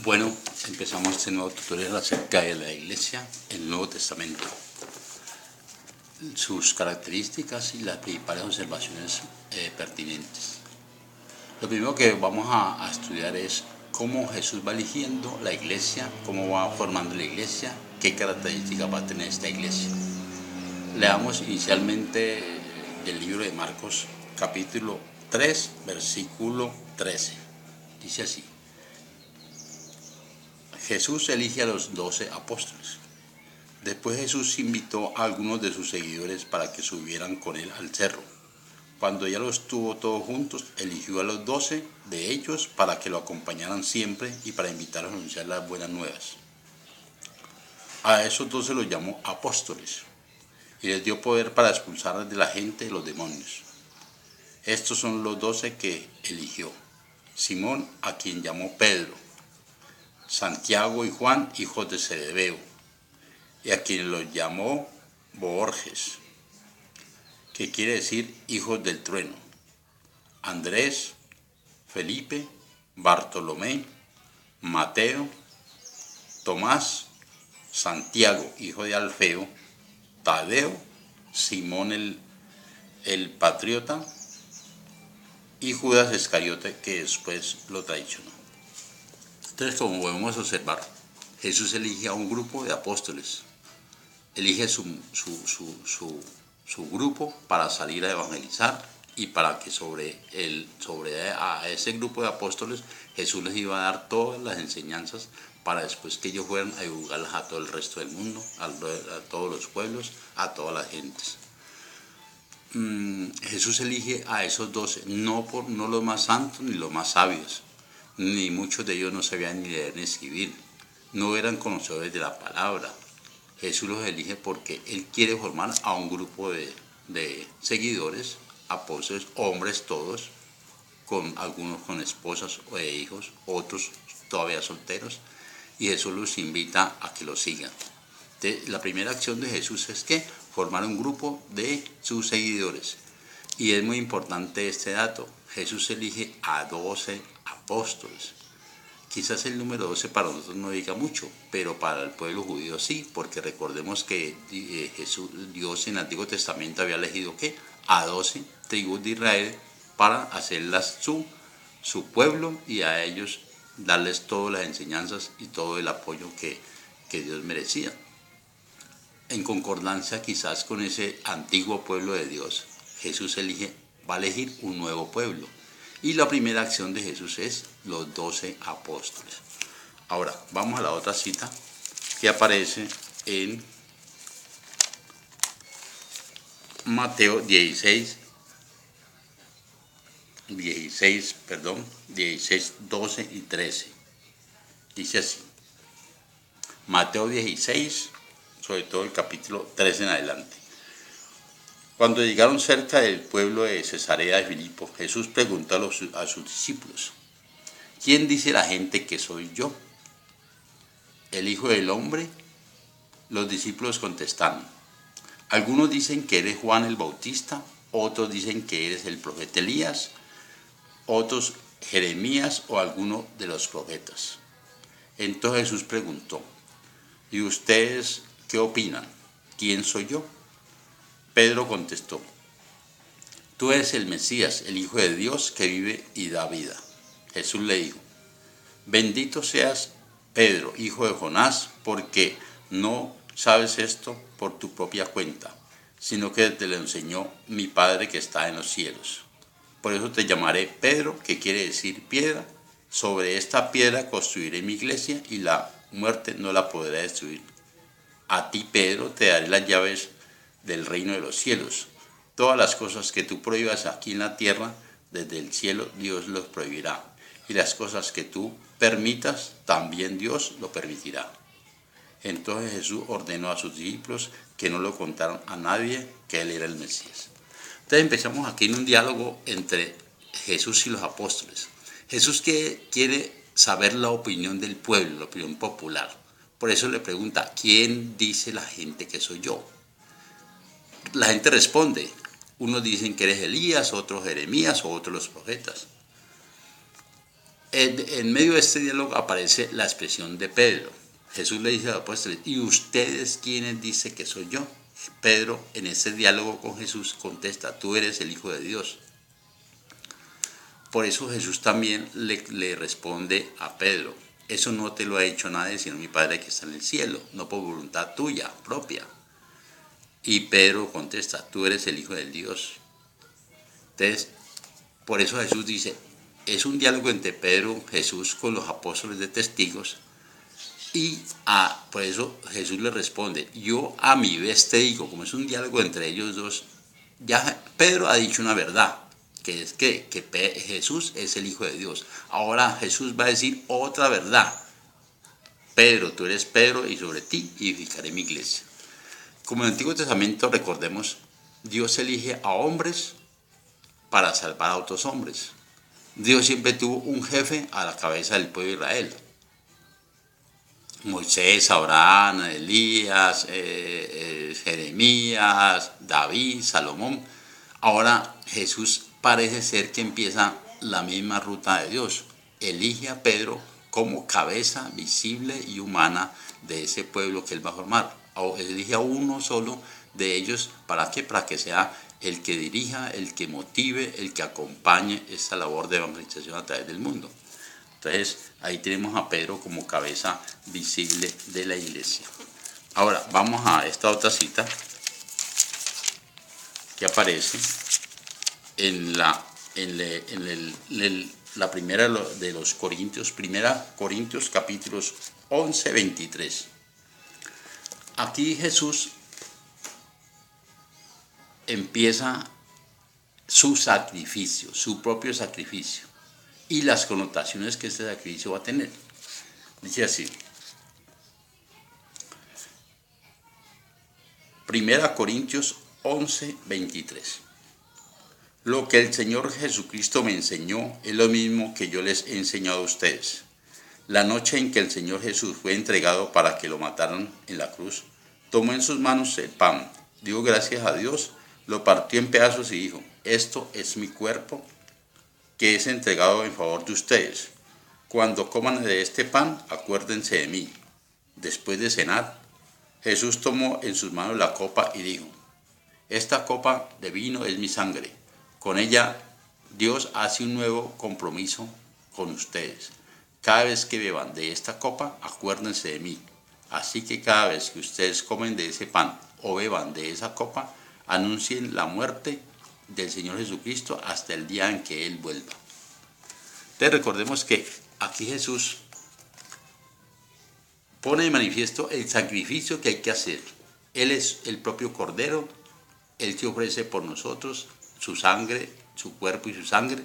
Bueno, empezamos este nuevo tutorial acerca de la Iglesia, el Nuevo Testamento, sus características y las principales observaciones pertinentes. Lo primero que vamos a estudiar es cómo Jesús va eligiendo la Iglesia, cómo va formando la Iglesia, qué características va a tener esta Iglesia. Leamos inicialmente del libro de Marcos, capítulo 3, versículo 13. Dice así: Jesús elige a los 12 apóstoles. Después Jesús invitó a algunos de sus seguidores para que subieran con él al cerro. Cuando ya los tuvo todos juntos, eligió a los 12 de ellos para que lo acompañaran siempre y para invitarlos a anunciar las buenas nuevas. A esos 12 los llamó apóstoles y les dio poder para expulsar de la gente los demonios. Estos son los 12 que eligió: Simón, a quien llamó Pedro; Santiago y Juan, hijos de Zebedeo, y a quien los llamó Boanerges, que quiere decir hijos del trueno; Andrés, Felipe, Bartolomé, Mateo, Tomás, Santiago, hijo de Alfeo, Tadeo, Simón el patriota, y Judas Iscariote, que después lo traicionó. Entonces, como podemos observar, Jesús elige a un grupo de apóstoles, elige su grupo para salir a evangelizar, y para que sobre a ese grupo de apóstoles Jesús les iba a dar todas las enseñanzas para después que ellos fueran a divulgarlas a todo el resto del mundo, a todos los pueblos, a todas las gentes. Jesús elige a esos 12, no los más santos ni los más sabios, ni muchos de ellos no sabían ni leer ni escribir, no eran conocedores de la palabra. Jesús los elige porque Él quiere formar a un grupo de seguidores, apóstoles, hombres todos, algunos con esposas o hijos, otros todavía solteros, y Jesús los invita a que lo sigan. La primera acción de Jesús es que formar un grupo de sus seguidores. Y es muy importante este dato: Jesús elige a 12 apóstoles. Quizás el número 12 para nosotros no diga mucho, pero para el pueblo judío sí, porque recordemos que Dios en el Antiguo Testamento había elegido a 12 tribus de Israel para hacerlas su pueblo, y a ellos darles todas las enseñanzas y todo el apoyo que Dios merecía. En concordancia quizás con ese antiguo pueblo de Dios, Jesús va a elegir un nuevo pueblo. Y la primera acción de Jesús es los 12 apóstoles. Ahora, vamos a la otra cita que aparece en Mateo 16, 12 y 13. Dice así: Mateo 16, sobre todo el capítulo 13 en adelante. Cuando llegaron cerca del pueblo de Cesarea de Filipo, Jesús preguntó a sus discípulos: ¿quién dice la gente que soy yo? ¿El Hijo del Hombre? Los discípulos contestaron: algunos dicen que eres Juan el Bautista, otros dicen que eres el profeta Elías, otros Jeremías o alguno de los profetas. Entonces Jesús preguntó: ¿y ustedes qué opinan? ¿Quién soy yo? Pedro contestó: tú eres el Mesías, el Hijo de Dios que vive y da vida. Jesús le dijo: bendito seas, Pedro, hijo de Jonás, porque no sabes esto por tu propia cuenta, sino que te lo enseñó mi Padre que está en los cielos. Por eso te llamaré Pedro, que quiere decir piedra. Sobre esta piedra construiré mi iglesia, y la muerte no la podrá destruir. A ti, Pedro, te daré las llaves del reino de los cielos. Todas las cosas que tú prohíbas aquí en la tierra, desde el cielo Dios los prohibirá, y las cosas que tú permitas, también Dios lo permitirá. Entonces Jesús ordenó a sus discípulos que no lo contaran a nadie que Él era el Mesías. Entonces empezamos aquí en un diálogo entre Jesús y los apóstoles. Jesús quiere saber la opinión del pueblo, la opinión popular. Por eso le pregunta: ¿quién dice la gente que soy yo? La gente responde: unos dicen que eres Elías, otros Jeremías o otros los profetas. En medio de este diálogo aparece la expresión de Pedro. Jesús le dice a los apóstoles, ¿y ustedes quiénes dicen que soy yo? Pedro, en ese diálogo con Jesús, contesta, tú eres el Hijo de Dios. Por eso Jesús también le responde a Pedro, eso no te lo ha dicho nadie, sino mi Padre que está en el cielo, no por voluntad tuya, propia. Y Pedro contesta, tú eres el Hijo del Dios. Entonces, por eso Jesús dice, es un diálogo entre Pedro, Jesús con los apóstoles de testigos, y por eso Jesús le responde, yo a mi vez te digo, como es un diálogo entre ellos dos, ya Pedro ha dicho una verdad, que es que Jesús es el Hijo de Dios. Ahora Jesús va a decir otra verdad. Pedro, tú eres Pedro y sobre ti edificaré mi iglesia. Como en el Antiguo Testamento, recordemos, Dios elige a hombres para salvar a otros hombres. Dios siempre tuvo un jefe a la cabeza del pueblo de Israel. Moisés, Abraham, Elías, Jeremías, David, Salomón. Ahora Jesús parece ser que empieza la misma ruta de Dios. Elige a Pedro como cabeza visible y humana de ese pueblo que él va a formar. Elige a uno solo de ellos, ¿para qué? Para que sea el que dirija, el que motive, el que acompañe esta labor de evangelización a través del mundo. Entonces, ahí tenemos a Pedro como cabeza visible de la iglesia. Ahora, vamos a esta otra cita que aparece en la primera de los Corintios, primera Corintios capítulos 11, 23. Aquí Jesús empieza su sacrificio, su propio sacrificio, y las connotaciones que este sacrificio va a tener. Dice así, Primera Corintios 11, 23. Lo que el Señor Jesucristo me enseñó es lo mismo que yo les he enseñado a ustedes. La noche en que el Señor Jesús fue entregado para que lo mataran en la cruz, tomó en sus manos el pan, dio gracias a Dios, lo partió en pedazos y dijo, esto es mi cuerpo que es entregado en favor de ustedes. Cuando coman de este pan, acuérdense de mí. Después de cenar, Jesús tomó en sus manos la copa y dijo, esta copa de vino es mi sangre. Con ella Dios hace un nuevo compromiso con ustedes. Cada vez que beban de esta copa, acuérdense de mí. Así que cada vez que ustedes comen de ese pan o beban de esa copa, anuncien la muerte del Señor Jesucristo hasta el día en que Él vuelva. Entonces recordemos que aquí Jesús pone de manifiesto el sacrificio que hay que hacer. Él es el propio Cordero, Él se ofrece por nosotros, su sangre, su cuerpo y su sangre.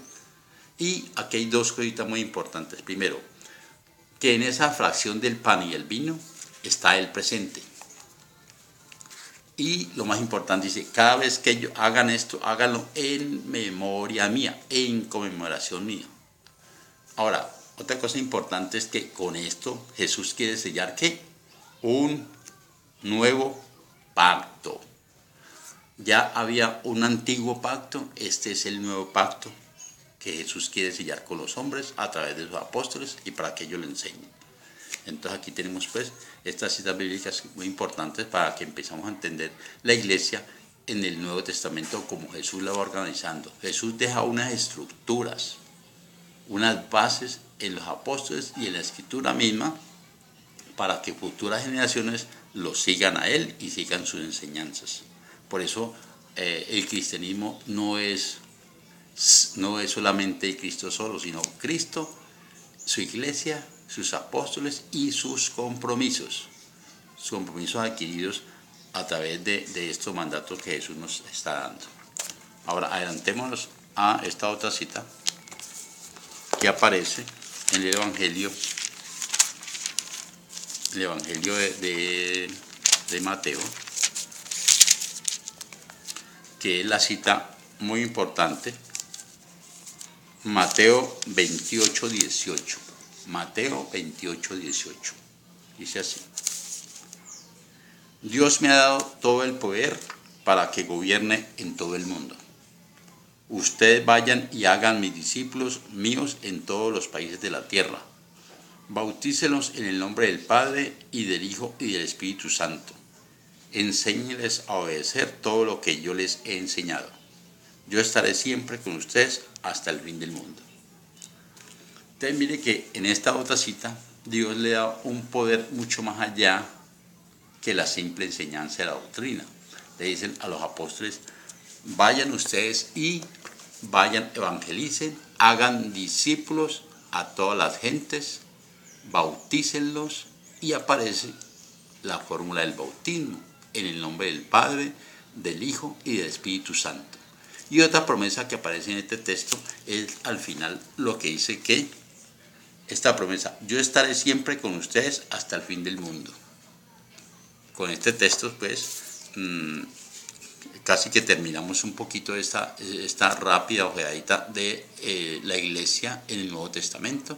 Y aquí hay dos cositas muy importantes. Primero, que en esa fracción del pan y el vino está Él presente. Y lo más importante dice, cada vez que ellos hagan esto, háganlo en memoria mía, en conmemoración mía. Ahora, otra cosa importante es que con esto Jesús quiere sellar ¿qué? Un nuevo pacto. Ya había un antiguo pacto, este es el nuevo pacto que Jesús quiere sellar con los hombres a través de sus apóstoles y para que ellos le enseñen. Entonces aquí tenemos pues estas citas bíblicas muy importantes para que empezamos a entender la iglesia en el Nuevo Testamento como Jesús la va organizando. Jesús deja unas estructuras, unas bases en los apóstoles y en la escritura misma para que futuras generaciones lo sigan a él y sigan sus enseñanzas. Por eso el cristianismo no es solamente Cristo solo, sino Cristo, su iglesia, sus apóstoles y sus compromisos adquiridos a través de estos mandatos que Jesús nos está dando. Ahora adelantémonos a esta otra cita que aparece en el Evangelio de Mateo, que es la cita muy importante, Mateo 28, 18. Mateo 28, 18. Dice así, Dios me ha dado todo el poder para que gobierne en todo el mundo. ustedes vayan y hagan mis discípulos míos en todos los países de la tierra. Bautícelos en el nombre del Padre y del Hijo y del Espíritu Santo. Enséñeles a obedecer todo lo que yo les he enseñado. Yo estaré siempre con ustedes hasta el fin del mundo. Entonces mire que en esta otra cita Dios le da un poder mucho más allá que la simple enseñanza de la doctrina. Le dicen a los apóstoles, vayan ustedes y vayan, evangelicen, hagan discípulos a todas las gentes, bautícenlos, y aparece la fórmula del bautismo en el nombre del Padre, del Hijo y del Espíritu Santo. Y otra promesa que aparece en este texto es al final lo que dice que esta promesa, yo estaré siempre con ustedes hasta el fin del mundo. Con este texto pues casi que terminamos un poquito esta rápida ojeadita de la iglesia en el Nuevo Testamento.